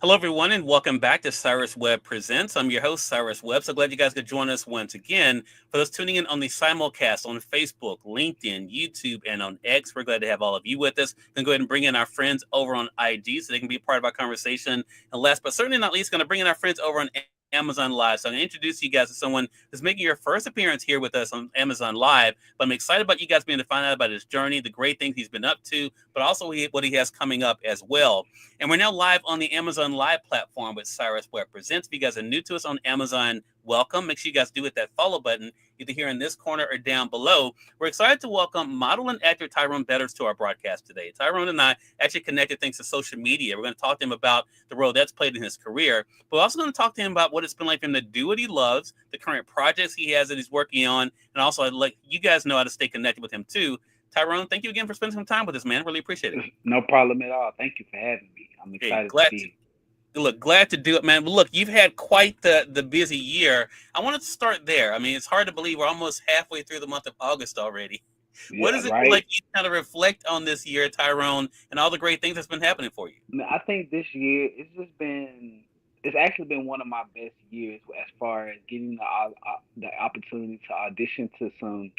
Hello, everyone, and welcome back to Cyrus Webb Presents. I'm your host, Cyrus Webb. So glad you guys could join us once again. For those tuning in on the simulcast on Facebook, LinkedIn, YouTube, and on X, we're glad to have all of you with us. Going to go ahead and bring in our friends over on IG so they can be a part of our conversation. And last but certainly not least, going to bring in our friends over on Amazon Live. So I'm going to introduce you guys to someone who's making your first appearance here with us on Amazon Live. But I'm excited about you guys being able to find out about his journey, the great things he's been up to, but also what he has coming up as well. And we're now live on the Amazon Live platform with Cyrus Webb Presents. If you guys are new to us on Amazon, welcome. Make sure you guys do hit that follow button, either here in this corner or down below. We're excited to welcome model and actor Tyrone Betters to our broadcast today. Tyrone and I actually connected thanks to social media. We're going to talk to him about the role that's played in his career, but we're also going to talk to him about what it's been like for him to do what he loves, the current projects he has that he's working on, and also I'd like you guys know how to stay connected with him too. Tyrone, thank you again for spending some time with us, man. Really appreciate it. No problem at all. Thank you for having me. I'm Hey, excited to be. glad to do it, man. But look, you've had quite the busy year. I wanted to start there. I mean, it's hard to believe we're almost halfway through the month of August already. What Yeah, does it feel right. like you kind of reflect on this year, Tyrone, and all the great things that's been happening for you? I think this year it's actually been one of my best years as far as getting the opportunity to audition to some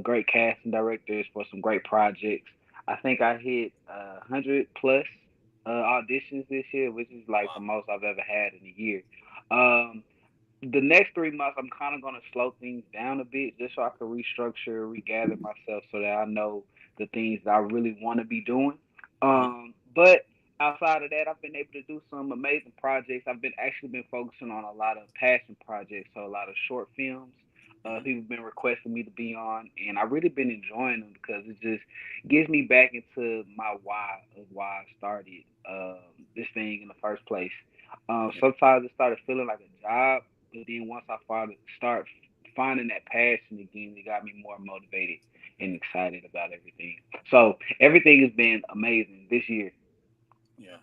great casting directors for some great projects. I think I hit 100 plus auditions this year, which is like the Wow. most I've ever had in a year. Um, the next 3 months, I'm kind of going to slow things down a bit just so I can restructure, regather myself so that I know the things that I really want to be doing. Mhm. But outside of that, I've been able to do some amazing projects. I've been actually been focusing on a lot of passion projects, so a lot of short films. Mhm. People have been requesting me to be on, and I've really been enjoying them because it just gets me back into my why of why I started this thing in the first place. Yeah. Sometimes it started feeling like a job, but then once I start finding that passion again, it got me more motivated and excited about everything. So everything has been amazing this year. Yeah.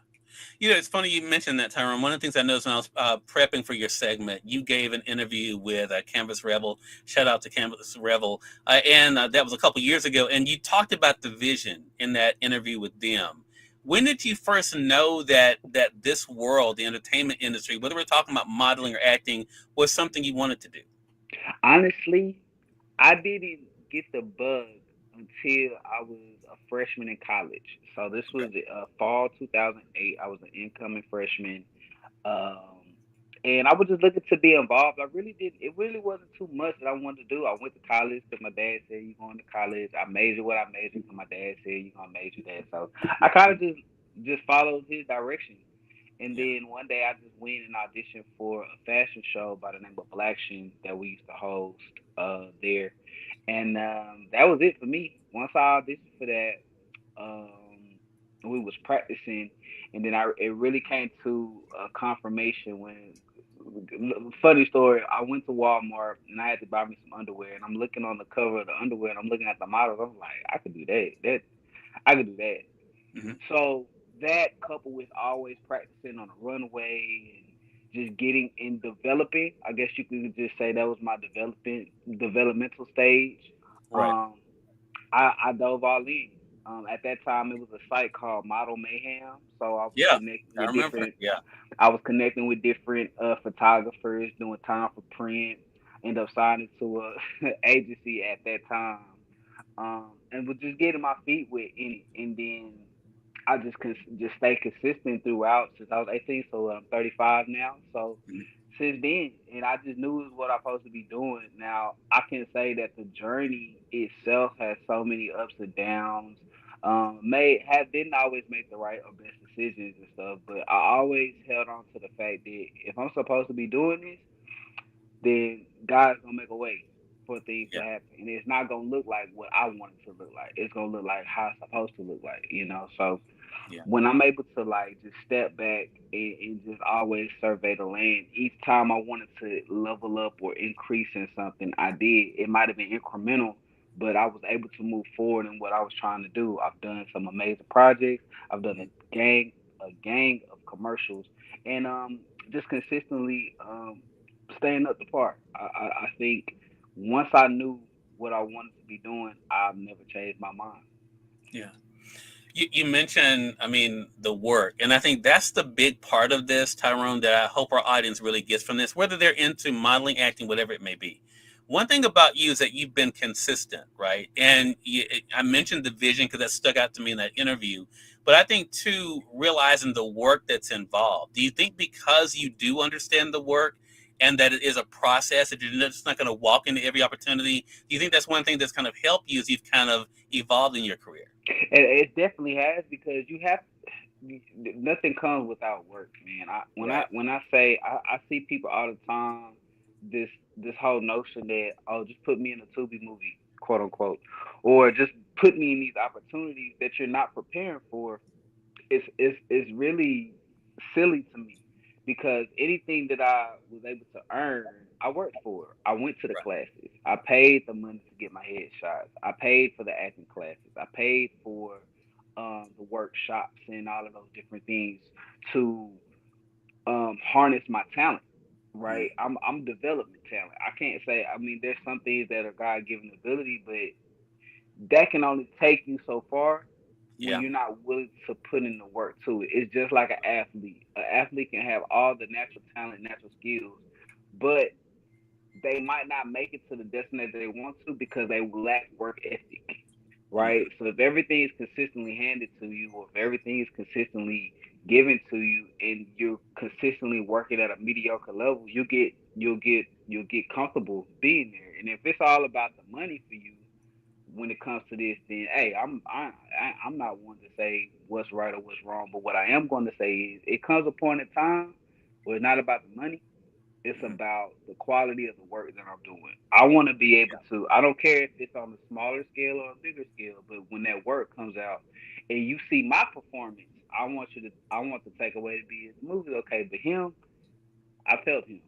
It's funny you mentioned that, Tyrone. One of the things I noticed when I was prepping for your segment, you gave an interview with Canvas Rebel. Shout out to Canvas Rebel, and that was a couple years ago. And you talked about the vision in that interview with them. When did you first know that this world, the entertainment industry, whether we're talking about modeling or acting, was something you wanted to do? Honestly, I didn't get the bug until I was a freshman in college. So this Okay. was fall 2008. I was an incoming freshman. Um, and I was just looking to be involved. I really did. It really wasn't too much that I wanted to do. I went to college because my dad said you going to college. I majored what I majored because my dad said you gonna major that. So I kind of just followed his direction. And Yeah. then one day I just went and auditioned for a fashion show by the name of Black Shin that we used to host there. And that was it for me. Once I auditioned for that, we was practicing, and then it really came to a confirmation when. Funny story. I went to Walmart and I had to buy me some underwear, and I'm looking on the cover of the underwear, and I'm looking at the models. I'm like, I could do that. I could do that. Hmm. So that coupled with always practicing on the runway and just getting in developing, I guess you could just say that was my developmental stage. Right. Um, I dove all in. At that time, it was a site called Model Mayhem, so Yeah. I remember. Yeah. I was connecting with different photographers, doing time for print. Ended up signing to a agency at that time, and was just getting my feet wet in it. And then I just stay consistent throughout since I was 18. So I'm 35 now. So Mhm. since then, and I just knew it was what I'm supposed to be doing. Now I can say that the journey itself has so many ups and downs. Didn't always make the right or best decisions and stuff, but I always held on to the fact that if I'm supposed to be doing this, then God's gonna make a way for things to Yeah. happen. And it's not gonna look like what I want it to look like. It's gonna look like how it's supposed to look like. So Yeah. when I'm able to like just step back and just always survey the land, each time I wanted to level up or increase in something, I did. It might have been incremental, but I was able to move forward in what I was trying to do. I've done some amazing projects. I've done Mhm. a gang of commercials, and just consistently staying up the part. I think once I knew what I wanted to be doing, I've never changed my mind. Yeah. You mentioned, I mean, the work, and I think that's the big part of this, Tyrone, that I hope our audience really gets from this, whether they're into modeling, acting, whatever it may be. One thing about you is that you've been consistent, right? And I mentioned the vision because that stuck out to me in that interview. But I think, too, realizing the work that's involved. Do you think because you do understand the work and that it is a process, that you're just not going to walk into every opportunity? Do you think that's one thing that's kind of helped you as you've kind of evolved in your career? It definitely has because you have nothing comes without work, man. Right. When I say I see people all the time this this whole notion that, oh, just put me in a Tubi movie, quote unquote, or just put me in these opportunities that you're not preparing for. It's really silly to me because anything that I was able to earn, I worked for. I went to the Right. classes. I paid the money to get my headshots. I paid for the acting classes. I paid for the workshops and all of those different things to harness my talent. Mm. Right, I'm development talent. I can't say. I mean, there's some things that are God given ability, but that can only take you so far when Yeah. you're not willing to put in the work to it. It's just like an athlete. An athlete can have all the natural talent, natural skills, but they might not make it to the destination they want to because they lack work ethic. Right? Hmm. So if everything is consistently handed to you, or if everything is consistently given to you, and you're consistently working at a mediocre level, you'll get comfortable being there. And if it's all about the money for you, when it comes to this, then hey, I'm not one to say what's right or what's wrong, but what I am going to say is it comes a point in time where it's not about the money. It's Hmm. about the quality of the work that I'm doing. I want to be able to. I don't care if it's on a smaller scale or a bigger scale, but when that work comes out and you see my performance, I want the takeaway to be, the movie okay, but him, I felt him.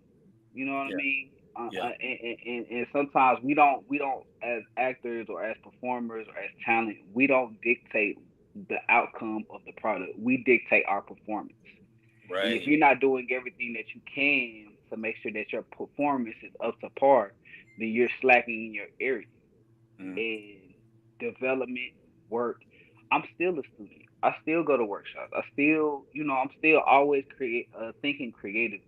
You know what I Yeah. mean? Yeah. And sometimes we don't as actors or as performers or as talent, we don't dictate the outcome of the product. We dictate our performance. And if Right. you're not doing everything that you can to make sure that your performance is up to par, then you're slacking in your area. Mm. And development work, I'm still a student. I still go to workshops. I still, I'm still always thinking creatively.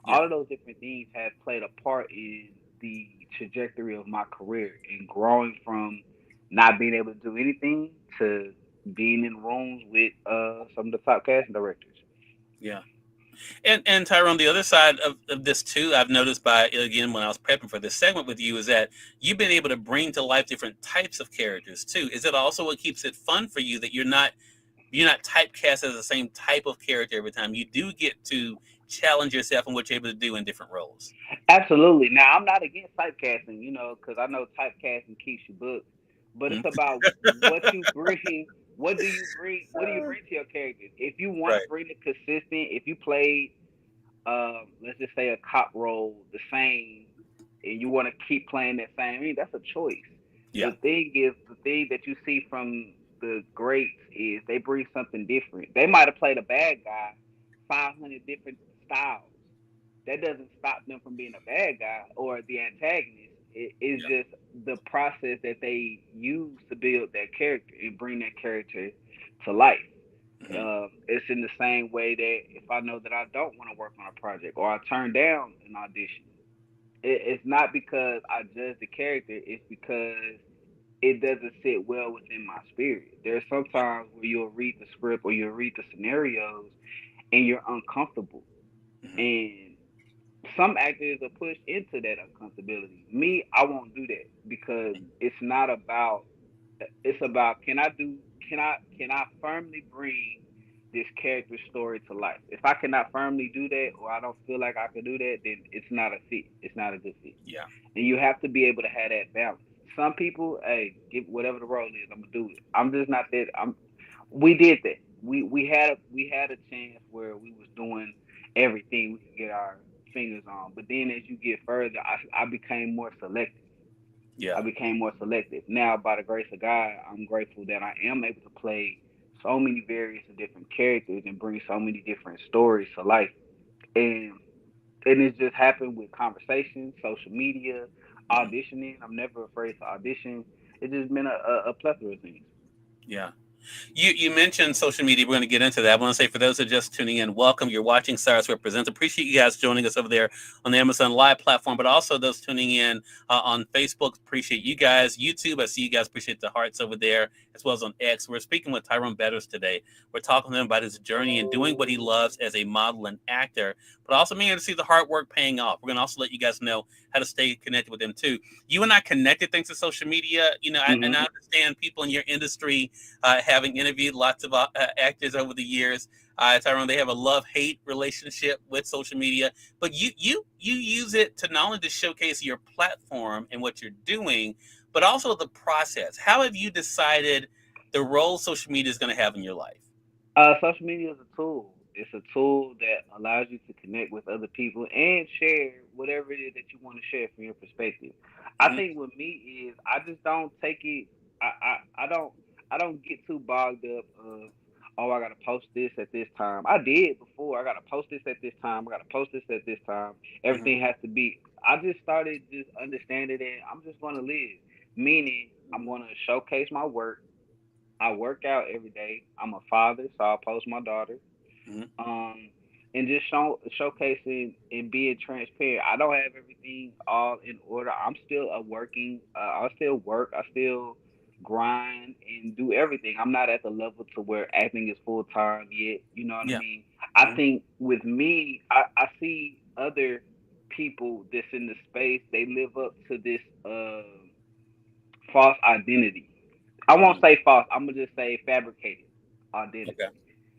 Yeah. All of those different things have played a part in the trajectory of my career and growing from not being able to do anything to being in rooms with some of the top casting directors. Yeah. And Tyrone, the other side of this too, I've noticed by again when I was prepping for this segment with you is that you've been able to bring to life different types of characters too. Is it also what keeps it fun for you that you're not typecast as the same type of character every time? You do get to challenge yourself and what you're able to do in different roles. Absolutely. Now, I'm not against typecasting, because I know typecasting keeps you booked, but it's Mm. about what you bring. What do you bring? What do you bring to your characters? If you want to Right. bring it consistent, if you played, let's just say a cop role the same, and you want to keep playing that same, I mean, that's a choice. Yeah. The thing that you see from the greats is they bring something different. They might have played a bad guy 500 different styles. That doesn't stop them from being a bad guy or the antagonist. It is Yeah. just the process that they use to build that character and bring that character to life. Hmm. It's in the same way that if I know that I don't want to work on a project or I turn down an audition, it's not because I judge the character. It's because it doesn't sit well within my spirit. There's Yeah. sometimes where you'll read the script or you'll read the scenarios and you're uncomfortable. Hmm. And some actors are pushed into that uncomfortability. Me, I won't do that because it's not about. It's about, can I firmly bring this character story to life? If I cannot firmly do that, or I don't feel like I can do that, then it's not a fit. It's not a good fit. Yeah. And you have to be able to have that balance. Some people, hey, give whatever the role is, I'm gonna do it. I'm just not that. We did that. We had a chance where we was doing everything we could get our fingers on. But then as you get further, I became more selective. Yeah. I became more selective. Now, by the grace of God, I'm grateful that I am able to play so many various and different characters and bring so many different stories to life. And it's just happened with conversations, social media, Hmm. auditioning. I'm never afraid to audition. It's just been a plethora of things. Yeah. You mentioned social media. We're going to get into that. I want to say for those who are just tuning in, welcome. You're watching Cyrus Webb Presents. Appreciate you guys joining us over there on the Amazon Live platform, but also those tuning in on Facebook. Appreciate you guys. YouTube, I see you guys. Appreciate the hearts over there, as well as on X. We're speaking with Tyrone Betters today. We're talking to him about his journey and doing what he loves as a model and actor, but also being able to see the hard work paying off. We're going to also let you guys know how to stay connected with him too. You and I connected thanks to social media. And I Hmm. understand people in your industry, having interviewed lots of actors over the years. Tyrone, they have a love-hate relationship with social media, but you use it to not only to showcase your platform and what you're doing, but also the process. How have you decided the role social media is going to have in your life? Social media is a tool. It's a tool that allows you to connect with other people and share whatever it is that you want to share from your perspective. I Hmm. think with me is I just don't take it. I don't get too bogged up of, oh, I gotta post this at this time. I did before. I gotta post this at this time. I gotta post this at this time. Hmm. Everything has to be. I just started just understanding that I'm just gonna live. Meaning I'm gonna showcase my work. I work out every day. I'm a father, so I'll post my daughter. Hmm. Um, and just showcasing and being transparent. I don't have everything all in order. I'm still a working. I still work. I still grind and do everything. I'm not at the level to where acting is full time yet. You know what I Yeah. mean? I Hmm. think with me, I see other people that's in the space. They live up to this false identity. I won't Hmm. say false. I'm gonna just say fabricated identity. Okay.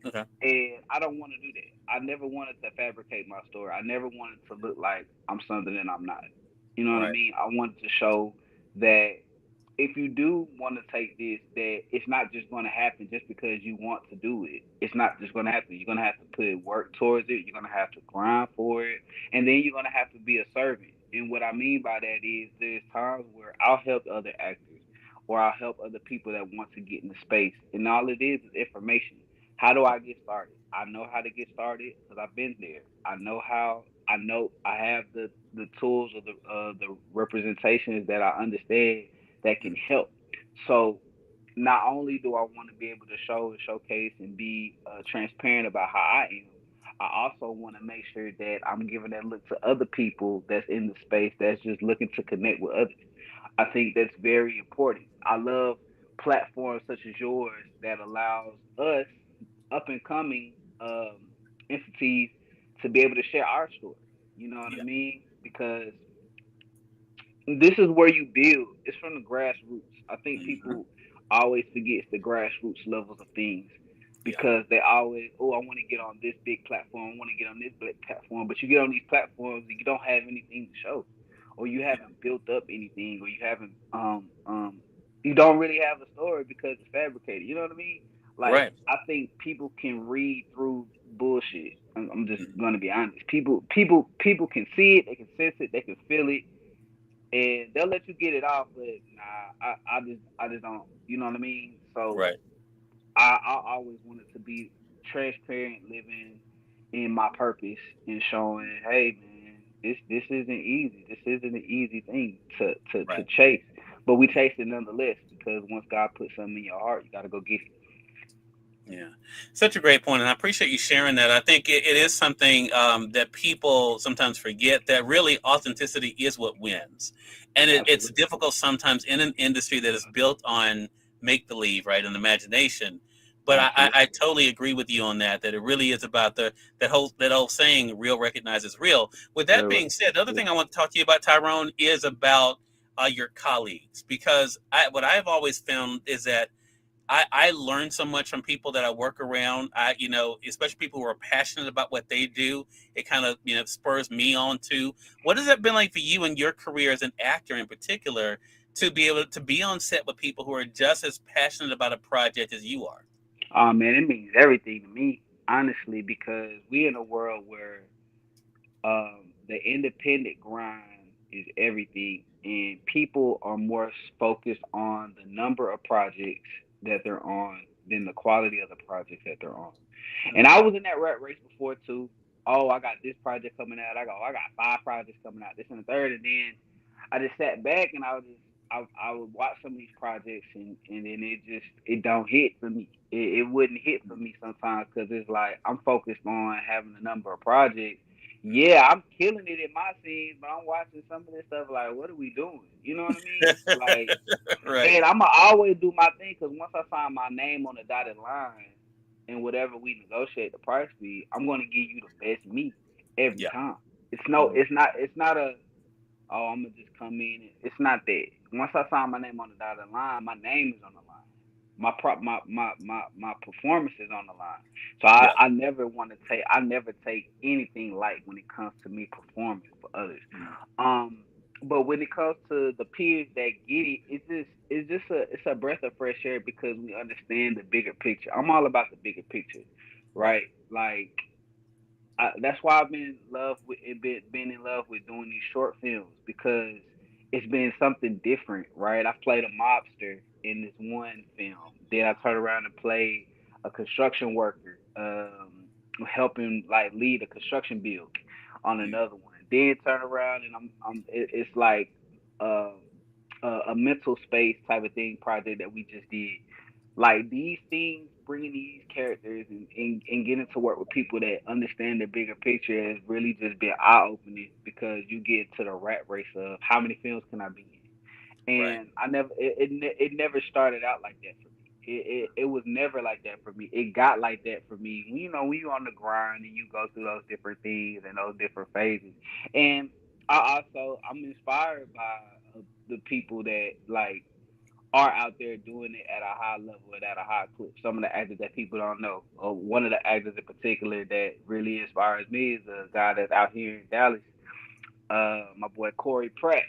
Okay. And I don't want to do that. I never wanted to fabricate my story. I never wanted to look like I'm something that I'm not. You know what I Right. mean? I wanted to show that if you do want to take this, that it's not just going to happen just because you want to do it. It's not just going to happen. You're going to have to put work towards it. You're going to have to grind for it, and then you're going to have to be a servant. And what I mean by that is there's times where I'll help other actors or I'll help other people that want to get in the space, and all it is information. How do I get started? I know how to get started because I've been there. I know how. I know I have the tools or the representations that I understand that can help. So not only do I want to be able to show and showcase and be transparent about how I am, I also want to make sure that I'm giving that look to other people that's in the space that's just looking to connect with others. I think that's very important. I love platforms such as yours that allows us up and coming entities to be able to share our story. You know what I Yeah. mean? Because this is where you build. It's from the grassroots. I think Hmm. people always forget the grassroots levels of things Yeah. because they always, oh, I want to get on this big platform. I want to get on this big platform. But you get on these platforms and you don't have anything to show, or you Yeah. haven't built up anything, or you haven't you don't really have a story because it's fabricated. You know what I mean? Like Right. I think people can read through bullshit. I'm just Hmm. gonna be honest. People can see it. They can sense it. They can feel it and they'll let you get it off, but nah, I just don't. You know what I mean? So Right. I always wanted to be transparent, living in my purpose and showing, hey man, this isn't easy. This isn't an easy thing to Right. chase, but we chase it nonetheless because once God puts something in your heart, you got to go get it. Yeah, such a great point, and I appreciate you sharing that. I think it is something that people sometimes forget that really authenticity is what wins, and it's Absolutely, difficult sometimes in an industry that is built on make believe, right, and imagination. But I absolutely. totally agree with you on that. That it really is about that whole saying, "Real recognizes real." With that Real, being said, the other yeah. thing I want to talk to you about, Tyrone, is about your colleagues, because what I've always found is that I learn so much from people that I work around. Especially people who are passionate about what they do. It kind of, spurs me on too. What has that been like for you in your career as an actor in particular to be able to be on set with people who are just as passionate about a project as you are? Oh man, it means everything to me, honestly, because we in a world where the independent grind is everything, and people are more focused on the number of projects that they're on than the quality of the projects that they're on. And I was in that rat race before too. Oh, I got this project coming out. I got 5 projects coming out. This and the third, and then I just sat back and I was just. I would watch some of these projects and then it don't hit for me. It wouldn't hit for me sometimes because it's like I'm focused on having a number of projects. Yeah, I'm killing it in my scenes, but I'm watching some of this stuff like, what are we doing? You know what I mean? Like, Right. and I'ma always do my thing because once I sign my name on the dotted line and whatever we negotiate the price be, I'm gonna give you the best me every Yeah. time. Mhm. It's not a oh, I'm gonna just come in. It's not that. Once I sign my name on the dotted line, my name is on the line. My performance is on the line. So Yeah. I never want to take. I never take anything light when it comes to me performing for others. Mhm. Um, but when it comes to the peers that get it, it's a breath of fresh air because we understand the bigger picture. I'm all about the bigger picture, Right. right? Like that's why I've been in love with been in love with doing these short films because it's been something different, right? I played a mobster in this one film. Then I turned around and played a construction worker, helping like lead a construction build on Yeah. another one. Then turn around and it's like uh, a mental space type of thing project that we just did like these things, bringing these characters and getting to work with people that understand the bigger picture has really just been eye opening because you get to the rat race of how many films can I be in, Right. and I never it never started out like that for me. It was never like that for me. It got like that for me. You know, when you on the grind and you go through those different things and those different phases, and I'm inspired by the people that like are out there doing it at a high level and at a high clip. Some of the actors that people don't know. One of the actors in particular that really inspires me is a guy that's out here in Dallas. My boy Corey Pratt.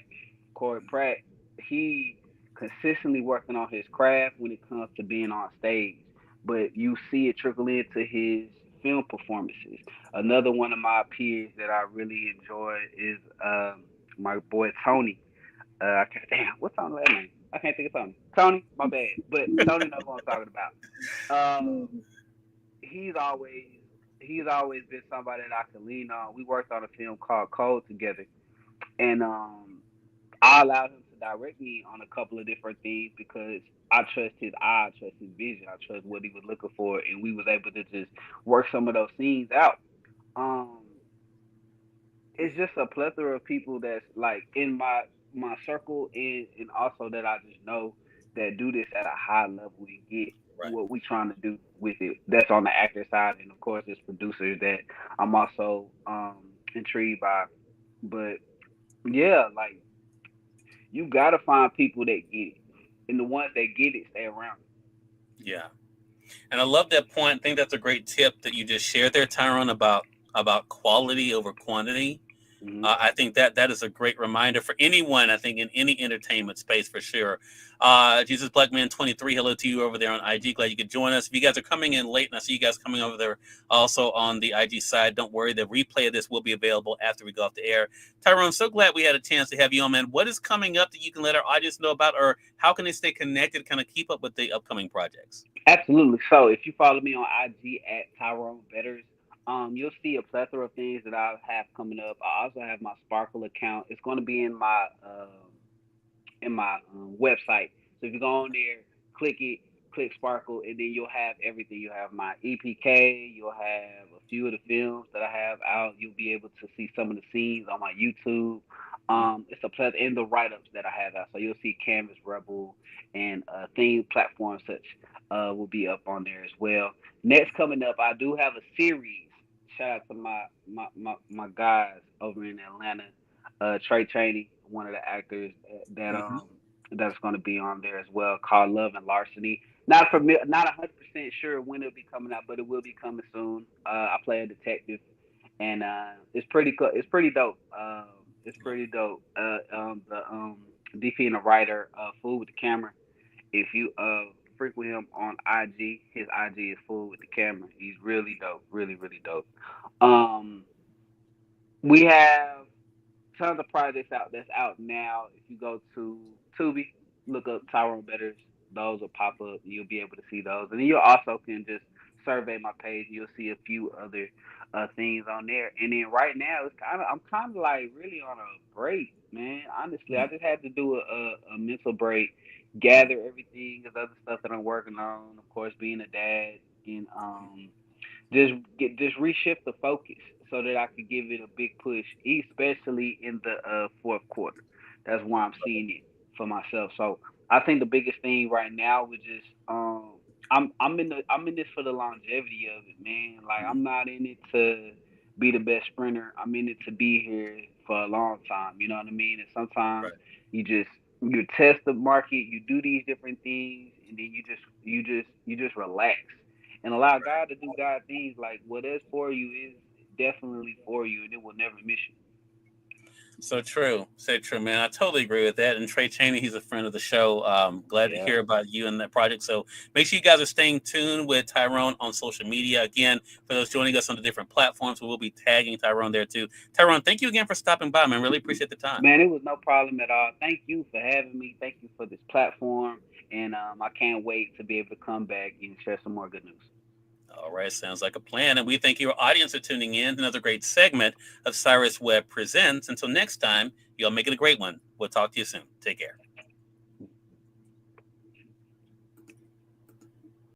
Corey Pratt, he consistently working on his craft when it comes to being on stage, but you see it trickle into his film performances. Another one of my peers that I really enjoy is my boy Tony. I can't, damn, what's Tony's last name? I can't think of Tony. Tony, my bad. But Tony knows what I'm talking about. He's always he's always been somebody that I can lean on. We worked on a film called Code together, and I allowed him to direct me on a couple of different things because I trust his eye, I trust his vision, I trust what he was looking for, and we was able to just work some of those scenes out. Um, it's just a plethora of people that's like in my circle and also that I just know that do this at a high level and get Right. what we trying to do with it. That's on the actor side, and of course, there's producers that I'm also intrigued by. But yeah, like you gotta find people that get it, and the ones that get it stay around. Yeah. And I love that point. I think that's a great tip that you just shared there, Tyrone, about quality over quantity. Mm-hmm. I think that is a great reminder for anyone. I think in any entertainment space for sure. Jesus Blackman 23. Hello to you over there on IG. Glad you could join us. If you guys are coming in late, and I see you guys coming over there also on the IG side, don't worry. The replay of this will be available after we go off the air. Tyrone, so glad we had a chance to have you on, man. What is coming up that you can let our audience know about, or how can they stay connected, kind of keep up with the upcoming projects? Absolutely. So if you follow me on IG at Tyrone Betters, you'll see a plethora of things that I have coming up. I also have my Sparkle account. It's going to be in my website. So if you go on there, click it, click Sparkle, and then you'll have everything. You'll have my EPK. You'll have a few of the films that I have out. You'll be able to see some of the scenes on my YouTube. Mhm. It's a pleasure in the write ups that I have out. So you'll see Canvas Rebel and theme platforms such will be up on there as well. Next coming up, I do have a series. Shout out to my guys over in Atlanta, Trey Cheney, one of the actors Mhm. that's going to be on there as well, called Love and Larceny. Not 100% sure when it'll be coming out, but it will be coming soon. I play a detective, and it's pretty cool. It's pretty dope. It's pretty dope. The DP and the writer, Fool with the Camera. If you frequent him on IG, his IG is Fool with the Camera. He's really dope. Really, really dope. Um, we have tons of projects out that's out now. If you go to Tubi, look up Tyrone Betters, those will pop up. You'll be able to see those, and then you also can just survey my page, you'll see a few other things on there. And then right now, I'm kind of like really on a break, man. Honestly, I just had to do a mental break, gather everything, the other stuff that I'm working on. Of course, being a dad, and just reshift the focus so that I could give it a big push, especially in the fourth quarter. That's why I'm seeing it for myself. So I think the biggest thing right now was just I'm in this for the longevity of it, man. Like I'm not in it to be the best sprinter. I'm in it to be here for a long time. You know what I mean? And sometimes Right. you just you test the market, you do these different things, and then you just relax and allow God to do God things. Like what is for you is definitely for you, and it will never miss you. So true. So true, man. I totally agree with that. And Trey Chaney, he's a friend of the show. Glad to Yeah. hear about you and that project. So make sure you guys are staying tuned with Tyrone on social media. Again, for those joining us on the different platforms, we will be tagging Tyrone there too. Tyrone, thank you again for stopping by, man. Really appreciate the time. Man, it was no problem at all. Thank you for having me. Thank you for this platform. And I can't wait to be able to come back and share some more good news. All right, sounds like a plan. And we thank your audience for tuning in. Another great segment of Cyrus Webb Presents. Until next time, y'all make it a great one. We'll talk to you soon. Take care.